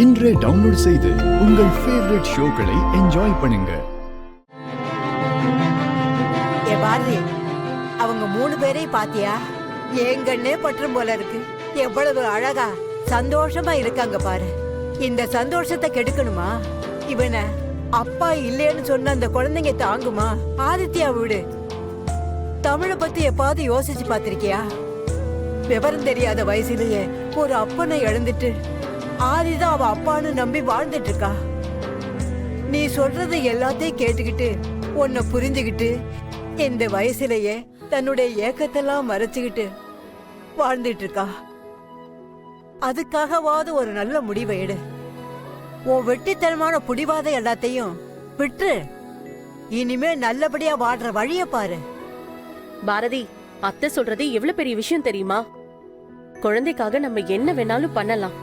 இன்றே டவுன்லோட் செய்து உங்கள் ஃபேவரட் ஷோக்களை என்ஜாய் பண்ணுங்க. பாரதி, அவங்க 3 பேரையும் பாத்தியா? எங்கன்னே பற்றும் போல இருக்கு. எவ்வளவு அழகா சந்தோஷமா இருக்காங்க பாரு. இந்த சந்தோஷத்தை கெடுக்கணுமா? இவன அப்பா இல்லேன்னு சொன்ன அந்த குழந்தைங்க தாங்குமா? ஆதித்யா வீடு தமிழை பத்தி எப்பாவது யோசிச்சு பாத்திருக்கியா? விவரம் தெரியாத வயசுலயே ஒரு அப்பனை இழந்துட்டு ஆதிதான் அவ அப்பான்னு நம்பி வாழ்ந்துட்டு இருக்கா. நீ சொல்றது எல்லாத்தையும் கேட்டுக்கிட்டு உன்னை புரிஞ்சுக்கிட்டு இந்த வயசுலயே தன்னுடைய ஏக்கத்தெல்லாம் மறைச்சுக்கிட்டு வாழ்ந்துட்டு இருக்கா. அதுக்காகவாவது ஒரு நல்ல முடிவை எடு. உன் வெட்டித்தனமான புடிவாத எல்லாத்தையும் விட்டு இனிமே நல்லபடியா வாழ்ற வழிய பாரு. பாரதி, அத்தை சொல்றது எவ்வளவு பெரிய விஷயம் தெரியுமா? குழந்தைக்காக நம்ம என்ன வேணாலும் பண்ணலாம்.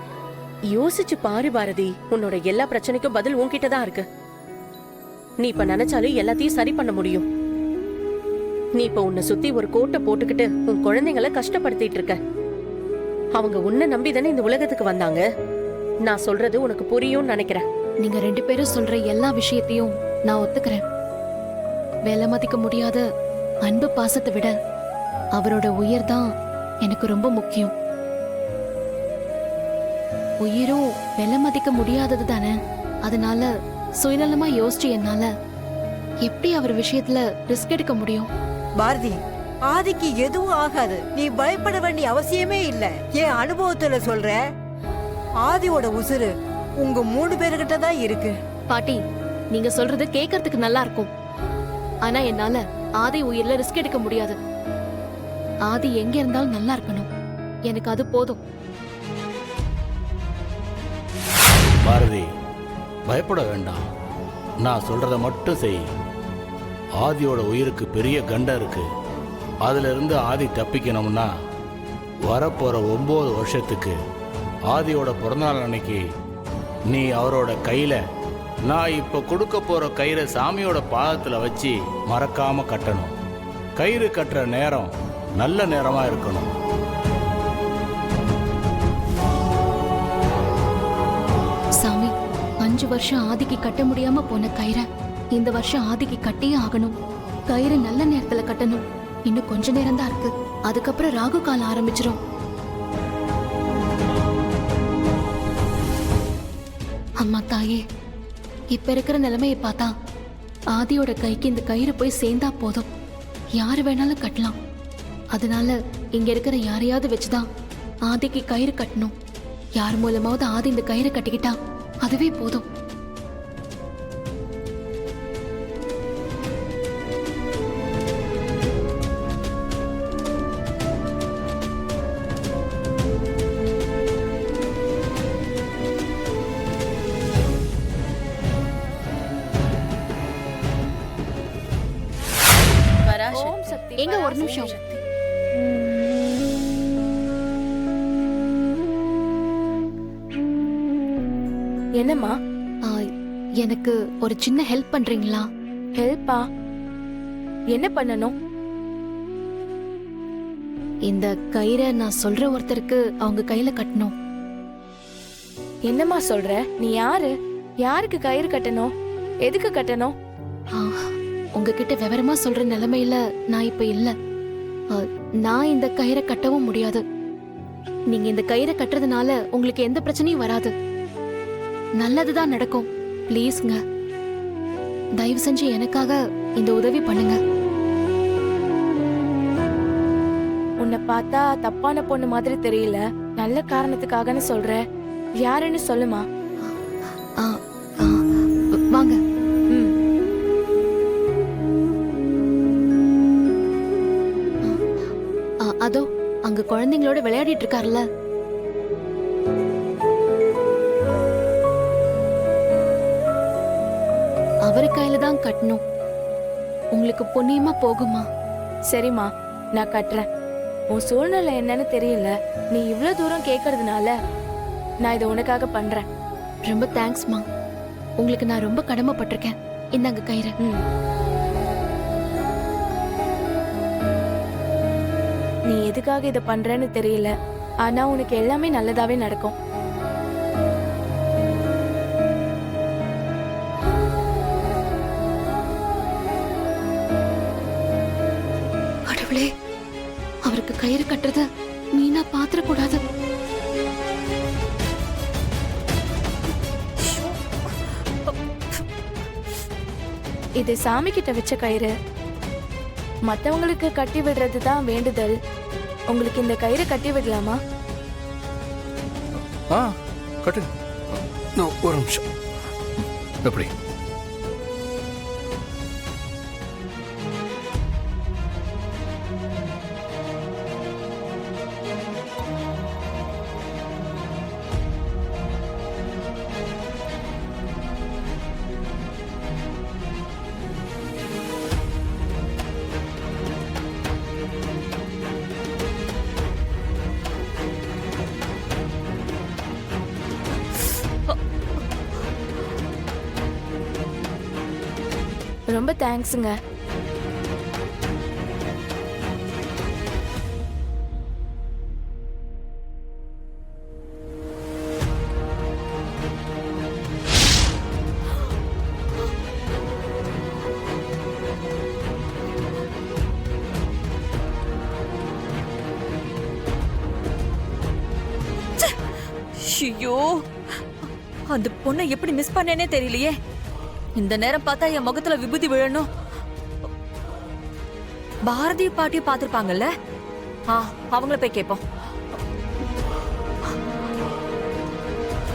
யோசிச்சு பாரு பாரதி, உன்னோட எல்லா பிரச்சனைக்கும் பதில் உன்கிட்ட தான் இருக்கு. நீ இப்ப நினைச்சாலும் எல்லாத்தையும் சரி பண்ண முடியும். நீ இப்ப உன்னை சுத்தி ஒரு கோட்டை போட்டுக்கிட்டு உன் குழந்தைங்களை கஷ்டப்படுத்திட்டு இருக்க. அவங்க உன்னை நம்பிதானே இந்த உலகத்துக்கு வந்தாங்க. நான் சொல்றது உனக்கு புரியும்னு நினைக்கிறேன். நீங்க 2 பேரும் சொல்ற எல்லா விஷயத்தையும் நான் ஒத்துக்கிறேன். விலை மதிக்க முடியாத அன்பு பாசத்தை விட அவரோட உயிர் தான் எனக்கு ரொம்ப முக்கியம். உயிரும் விலை மதிக்க முடியாதது தானே. அதனால சுயநலமா யோசிச்சு என்னால எப்படி அவர் விஷயத்துல ரிஸ்க் எடுக்க முடியும்? பாரதி, ஆதிக்கு எதுவும் ஆகாது. நீ பயப்பட வேண்டிய அவசியமே இல்ல. என் அனுபவத்துல சொல்ற, ஆதியோட உசுறு உங்க 3 பேர்கிட்ட தான் இருக்கு. பாட்டி, நீங்க சொல்றது கேட்கறதுக்கு நல்லா இருக்கும். ஆனா என்னால ஆதி உயிர்ல ரிஸ்க் எடுக்க முடியாது. ஆதி எங்க இருந்தாலும் நல்லா இருக்கணும். எனக்கு அது போதும். பாரதி, பயப்பட வேண்டாம். நான் சொல்றத மட்டும் செய். ஆதியோட உயிருக்கு பெரிய கண்டம் இருக்கு. அதுல இருந்து ஆதி தப்பிக்கணும்னா வரப்போற 9 வருஷத்துக்கு ஆதியோட பிறந்தநாள் அன்னைக்கு நீ அவரோட கையில நான் இப்ப கொடுக்க போற கயிறை சாமியோட பாதத்துல வச்சு மறக்காம கட்டணும். கயிறு கட்டுற நேரம் நல்ல நேரமா இருக்கணும். சாமி, 5 வருஷம் ஆதிக்கு கட்ட முடியாம போன கயிறை இந்த வருஷம் ஆதிக்கு கட்டியே ஆகணும். கயிறு நல்ல நேரத்துல கட்டணும். இன்னும் கொஞ்ச நேரம் தான் இருக்கு. அதுக்கப்புறம் ராகு காலம் ஆரம்பிச்சிரும். அம்மா தாயே, இப்ப இருக்கிற நிலைமையை பார்த்தா ஆதியோட கைக்கு இந்த கயிறு போய் சேர்ந்தா போதும். யாரு வேணாலும் கட்டலாம். அதனால இங்க இருக்கிற யாரையாவது வச்சுதான் ஆதிக்கு கயிறு கட்டணும். யார் மூலமாவது ஆதி இந்த கயிறு கட்டிக்கிட்டா அதுவே போதும். எங்க ஒரு நிமிஷம். என்னம்மா? எனக்கு ஒரு சின்ன ஹெல்ப் பண்றீங்களா? ஹெல்ப்பா? என்ன பண்ணணும்? இந்த கயிறை நான் சொல்ற ஒருத்தருக்கு அவங்க கையில கட்டணும். என்னம்மா சொல்ற? நீ யாரு? யாருக்கு கயிறு கட்டணும்? எதுக்கு கட்டணும்? உங்ககிட்ட விவரமா சொல்ற நிலைமையில நான் இப்ப இல்ல. நான் இந்த கயிறை கட்டவும் முடியாது. நீங்க இந்த கயிறை கட்டுறதுனால உங்களுக்கு எந்த பிரச்சனையும் வராது. நல்லதுதான் நடக்கும். ப்ளீஸ்ங்க, தயவு செஞ்சு எனக்காக இந்த உதவி பண்ணுங்க. உன்னை பார்த்தா தப்பான பொண்ணு மாதிரி தெரியல. நல்ல காரணத்துக்காகன்னு சொல்ற. யாருன்னு சொல்லுமா? வாங்க. அதோ அங்க குழந்தைங்களோட விளையாடிட்டு இருக்காருல்ல, அவரு கையில தான் கட்டணும். உங்களுக்கு புண்ணியமா போகுமா? சரிம்மா, நான் கட்டுறேன். உன் சூழ்நிலை என்னன்னு தெரியல. நீ இவ்வளவு தூரம் கேட்கறதுனால நான் இதை உனக்காக பண்றேன். ரொம்ப தேங்க்ஸ்மா. உங்களுக்கு நான் ரொம்ப கடமைப்பட்டிருக்கேன். இந்தாங்க கயிறு. நீ எதுக்காக இதை பண்றேன்னு தெரியல. ஆனா உனக்கு எல்லாமே நல்லதாவே நடக்கும். கயிறு கட்டுறத மீனா பாத்திரக்கூடாது. இது சாமி கிட்ட வச்ச கயிறு. மத்தவங்களுக்கு கட்டி விடுறது தான் வேண்டுதல். உங்களுக்கு இந்த கயிறு கட்டி விடலாமா? கட்டு. ஒரு நிமிஷம். எப்படி? ரொம்ப தேங்க்ஸுங்க. ஐயோ, அந்த பொண்ணை எப்படி மிஸ் பண்ணேனே தெரியலையே. இந்த நேரம் பார்த்தா என் முகத்துல விபூதி விழணும். பாரதி பாட்டியை பார்த்திருப்பாங்கல்ல, அவங்கள போய் கேட்போம்.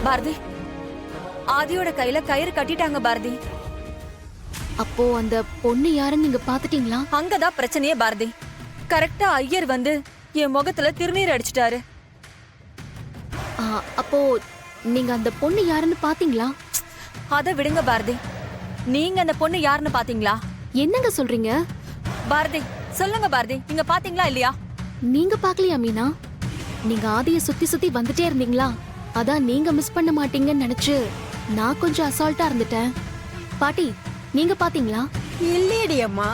பாரதி, ஆதியோட கையில கயிறு கட்டிட்டாங்க பாரதி. அப்போ அந்த பொண்ணு யாருன்னு நீங்க பாத்துட்டீங்களா? அங்கதான் பிரச்சனையே பாரதி. கரெக்டா ஐயர் வந்து என் முகத்துல திருநீர் அடிச்சிட்டாரு. அப்போ நீங்க அந்த பொண்ணு யாருன்னு பாத்தீங்களா? அத விடுங்க பாரதி, நீங்க அந்த பொண்ணு யாருன்னு பாத்தீங்களா? என்னங்க சொல்றீங்க? பாரதி சொல்லுங்க பாரதி, நீங்க பாத்தீங்களா இல்லையா? நீங்க பாக்கலையா மீனா? நீங்க ஆதிய சுத்தி சுத்தி வந்துட்டே இருந்தீங்களா? அதான் நீங்க மிஸ் பண்ண மாட்டீங்கன்னு நினைச்சு நான் கொஞ்சம் அசால்ட்டா இருந்துட்டேன். பாட்டி, நீங்க பாத்தீங்களா? இல்லையடி அம்மா,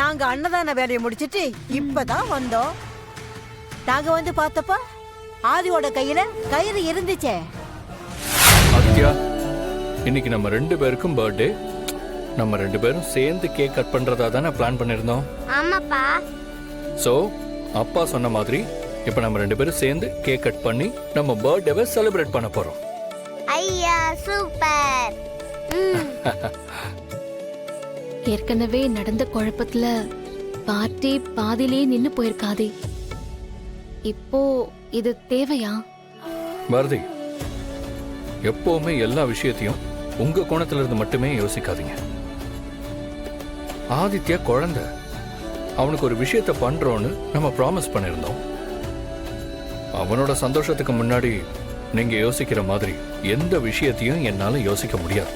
நாங்க அன்னதான வேலையை முடிச்சிட்டு இப்பதான் வந்தோம். நாங்க வந்து பார்த்தப்ப ஆதியோட கையில கயிறு இருந்துச்சே. ஆதித்யா, இன்னைக்கு நம்ம 2 பேருக்கும் பர்த்டே. நம்ம 2 பேரும் சேர்ந்து கேக் கட் பண்றதா தானே பிளான் பண்ணிருந்தோம். ஆமாப்பா. சோ அப்பா சொன்ன மாதிரி இப்ப நம்ம 2 பேரும் சேர்ந்து கேக் கட் பண்ணி நம்ம பர்த்டேவை செலிப்ரேட் பண்ண போறோம். ஐயா சூப்பர். ஏற்கனவே நடந்த குழப்பத்துல பார்ட்டி பாதியிலேயே நின்னு போயிருக்காதே. இப்போ இது தேவையா? பாரதி, எப்பவுமே எல்லா விஷயத்தையும் உங்க கோணத்துல இருந்து மட்டுமே யோசிக்காதீங்க. ஆதித்யா குழந்தை, அவனுக்கு ஒரு விஷயத்த பண்றோன்னு நம்ம ப்ராமிஸ் பண்ணிருந்தோம். அவனோட சந்தோஷத்துக்கு முன்னாடி நீங்க யோசிக்கிற மாதிரி எந்த விஷயத்தையும் என்னால யோசிக்க முடியாது.